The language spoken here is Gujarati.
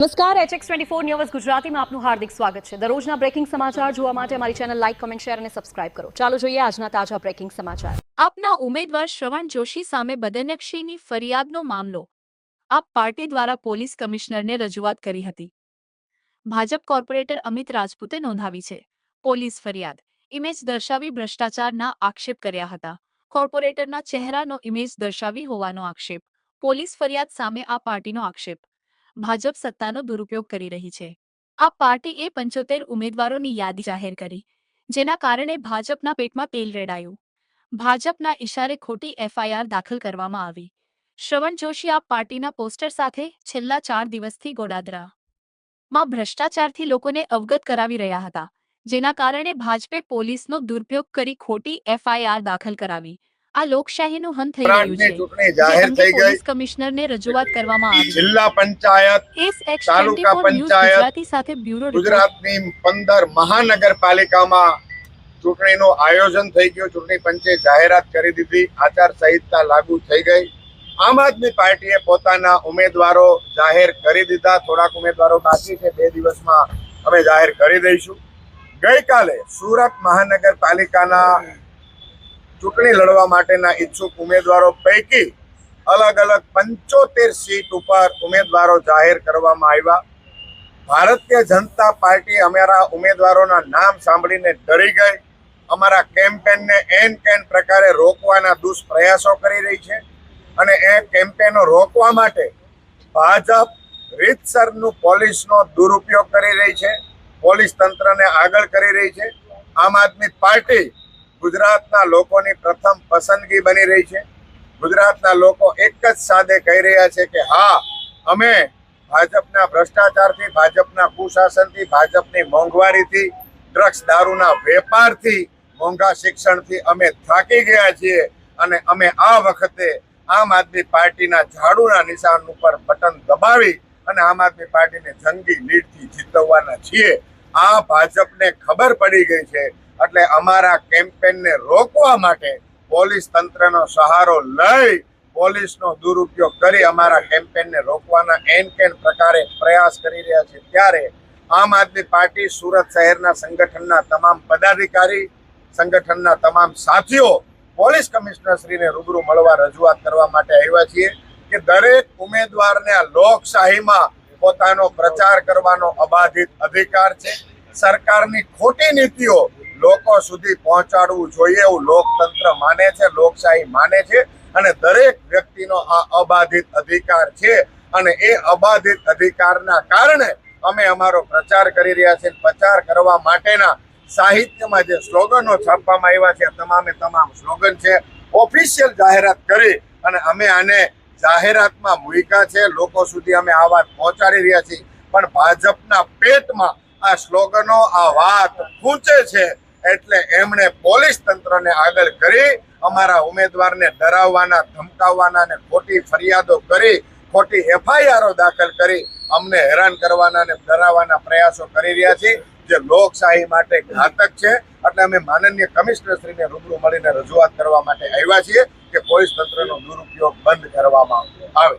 નમસ્કાર HX24 ન્યૂઝ ગુજરાતીમાં આપનું હાર્દિક સ્વાગત છે। દરરોજના બ્રેકિંગ સમાચાર જોવા માટે અમારી ચેનલ લાઇક, કમેન્ટ, શેર અને સબસ્ક્રાઇબ કરો। ચાલો જોઈએ આજના તાજા બ્રેકિંગ સમાચાર। આપના ઉમેદવાર શ્રવણ જોશી સામે બદનક્ષીની ફરિયાદનો મામલો આપ પાર્ટી દ્વારા પોલીસ કમિશનરને રજૂઆત કરી હતી। ભાજપ કોર્પોરેટર અમિત રાજપૂતે નોંધાવી છે પોલીસ ફરિયાદ। ઇમેજ દર્શાવી ભ્રષ્ટાચારના આક્ષેપ કર્યા હતા। કોર્પોરેટરના ચહેરાનો ઇમેજ દર્શાવી હોવાનો આક્ષેપ। પોલીસ ફરિયાદ સામે આ પાર્ટીનો આક્ષેપ। ભાજપ સત્તાનો દુરુપયોગ કરી રહી છે। આ પાર્ટીએ 75 ઉમેદવારોની યાદી જાહેર કરી, જેના કારણે ભાજપના પેટમાં તેલ રેડાયું। ભાજપના ઇશારે ખોટી FIR દાખલ કરવામાં આવી। શ્રવણ જોશી આ પાર્ટીના પોસ્ટર સાથે છેલ્લા 4 દિવસથી ગોડાદરામાં ભ્રષ્ટાચારથી લોકોને અવગત કરાવી રહ્યા હતા, જેના કારણે ભાજપે પોલીસનો દુરુપયોગ કરી ખોટી FIR દાખલ કરાવી। આ લોકશાહીનું હંત થઈ રહ્યું છે, જે અંગે પોલીસ કમિશનરને રજૂઆત કરવામાં આવી। જિલ્લા પંચાયત, તાલુકા પંચાયત, સાથે બ્યુરો ગુજરાતની 15 મહાનગરપાલિકામાં ચૂંટણીનું આયોજન થઈ ગયું। ચૂંટણી પંચે જાહેરાત કરી દીધી, આચારસંહિતા લાગુ થઈ ગઈ। આમ આદમી પાર્ટીએ પોતાના ઉમેદવારો જાહેર કરી દીધા। થોડાક ઉમેદવારો બાકી છે, 2 દિવસમાં અમે જાહેર કરી દઈશું। ગઈકાલે સુરત મહાનગરપાલિકાના ચૂંટણી લડવા માટેના ઈચ્છુક ઉમેદવારો પૈકી અલગ અલગ 75 સીટ ઉપર ઉમેદવારો જાહેર કરવામાં આવ્યા। ભારતીય જનતા પાર્ટી અમારા ઉમેદવારોના નામ સાંભળીને ડરી ગઈ। અમારા કેમ્પેનને એન કેન પ્રકારે રોકવાના દુષ્પ્રયાસો કરી રહી છે અને એ કેમ્પેનો રોકવા માટે ભાજપ રીતસરનું પોલીસનો દુરુપયોગ કરી રહી છે, પોલીસ તંત્રને આગળ કરી રહી છે। આમ આદમી પાર્ટી ગુજરાતના લોકોની પ્રથમ પસંદગી બની રહી છે। ગુજરાતના લોકો એક જ સાથે કહી રહ્યા છે કે હા, અમે ભાજપના ભ્રષ્ટાચારથી, ભાજપના કુશાસનથી, ભાજપની મોંઘવારીથી, ડ્રગ્સ દારૂના વેપારથી, મોંઘા શિક્ષણથી અમે થાકી ગયા છીએ અને અમે આ વખતે આમ આદમી પાર્ટીના ઝાડુના નિશાન ઉપર બટન દબાવી અને આમ આદમી પાર્ટીને જંગી લીડથી જીતવવાના છીએ। આ ભાજપને ખબર પડી ગઈ છે, એટલે અમારા કેમ્પેનને રોકવા માટે પોલીસ તંત્રનો સહારો લઈ પોલીસનો દુરુપયોગ કરી અમારા કેમ્પેનને રોકવાના એન કેન પ્રકારે પ્રયાસ કરી રહ્યા છે। ત્યારે આમ આદમી પાર્ટી સુરત શહેરના સંગઠનના તમામ પદાધિકારી, સંગઠનના તમામ સાથીઓ પોલીસ કમિશનરશ્રીને રૂબરૂ મળવા રજૂઆત કરવા માટે આવ્યા છીએ કે દરેક ઉમેદવારને આ લોકશાહીમાં પોતાનો પ્રચાર કરવાનો અબાધિત અધિકાર છે। સરકારની ખોટી નીતિઓ લોકો સુધી પહોંચાડવું જોઈએ એવું લોકતંત્ર માને છે, લોકશાહી માને છે અને દરેક વ્યક્તિનો આ અબાધિત અધિકાર છે અને એ અબાધિત અધિકારના કારણે અમે અમારો પ્રચાર કરી રહ્યા છીએ। પ્રચાર કરવા માટેના સાહિત્યમાં જે સ્લોગનો છાપવામાં આવ્યા છે, તમામે તમામ સ્લોગન છે, ઓફિશિયલ જાહેરાત કરી અને અમે આને જાહેરાતમાં મૂક્યા છે, લોકો સુધી અમે આ વાત પહોંચાડી રહ્યા છીએ। પણ ભાજપના પેટમાં આ સ્લોગનો, આ વાત પૂંચે છે, એટલે એમણે પોલીસ તંત્રને આગળ કરી અમારા ઉમેદવારને ડરાવવાના, ધમકાવવાના અને ખોટી ફરિયાદો કરી, ખોટી FIRઓ દાખલ કરી અમને હેરાન કરવાના અને ડરાવવાના પ્રયાસો કરી રહ્યા છે, જે લોકશાહી માટે ઘાતક છે। એટલે અમે માનનીય કમિશનરશ્રીને રૂબરૂ મળીને રજૂઆત કરવા માટે આવ્યા છીએ કે પોલીસ તંત્રનો દુરુપયોગ બંધ કરવામાં આવે।